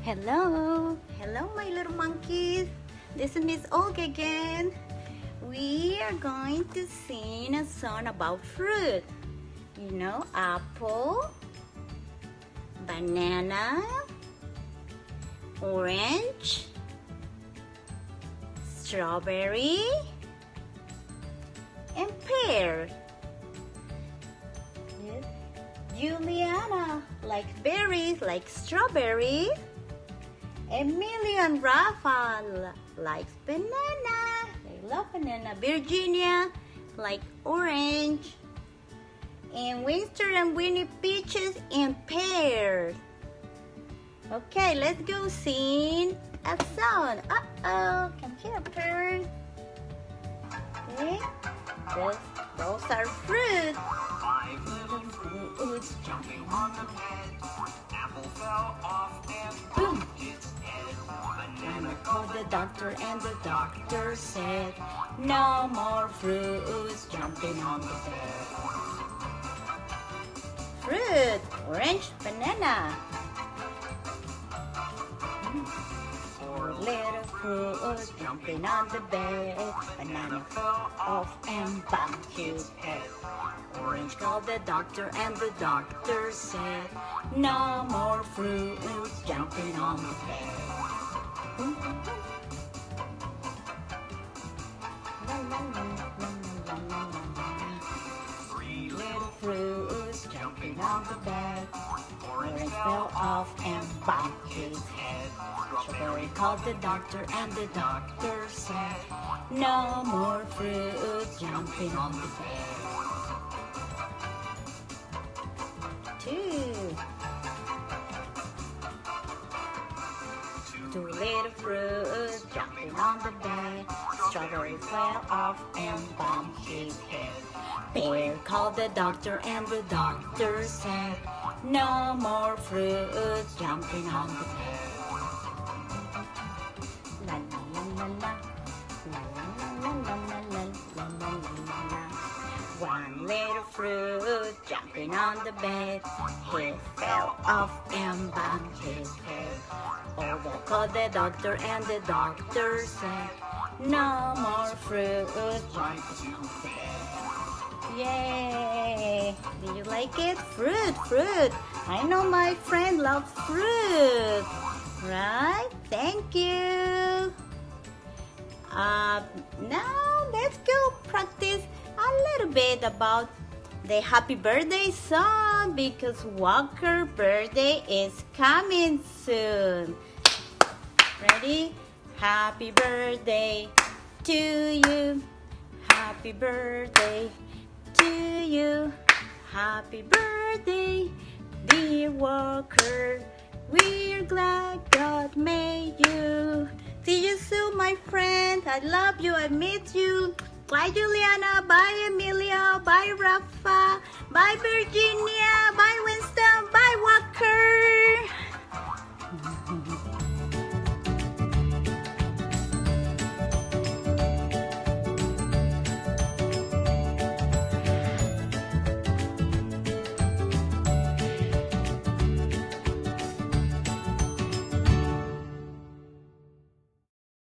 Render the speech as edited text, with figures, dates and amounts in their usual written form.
Hello, hello my little monkeys. This is Miss Olga again. We are going to sing a song about fruit. You know, apple, banana, orange, strawberry, and pear. Yes. Juliana likes berries like strawberry. Emilio and Rafa likes banana. They love banana. Virginia like orange. And Winston and Winnie peaches and pears. Okay, let's go sing a song. Come here, pears. Okay, those are fruit. 5 little fruits jumping on the bed. Apple fell off and boom, its head. Banana Called the doctor and the doctor said, no more fruits jumping on the bed. Fruit, orange, banana. 4 little fruits jumping on the bed. Banana fell off and bumped his head. Orange called the doctor and the doctor said, no more fruits jumping on the bed. La, la, la, la, la, la, la, la. 3 Little fruits jumping on the bed. Orange fell off and bumped his head. Strawberry called the doctor and the doctor said, no more fruits jumping on the bed. 2 little fruits jumping on the bed. Strawberry fell off and bumped his head. Pear called the doctor and the doctor said, no more fruits jumping on the bed. La la la la la la la la la la la la la. 1 little fruit jumping on the bed. He fell off and bumped his head. Olga called the doctor and the doctor said, no more fruit jumping on the bed. Yay! Did you like it? Fruit. I know my friend loves fruit. Right? Thank you. Now let's go practice a little bit about the happy birthday song because Walker's birthday is coming soon. Ready? Happy birthday to you. Happy birthday to you. Happy birthday, dear Walker. We're glad God made you. See you soon, my friend. I love you. I miss you. Bye, Juliana. Bye, Emilio. Bye, Rafa. Bye, Virginia. Bye, Winston. Bye, Walker.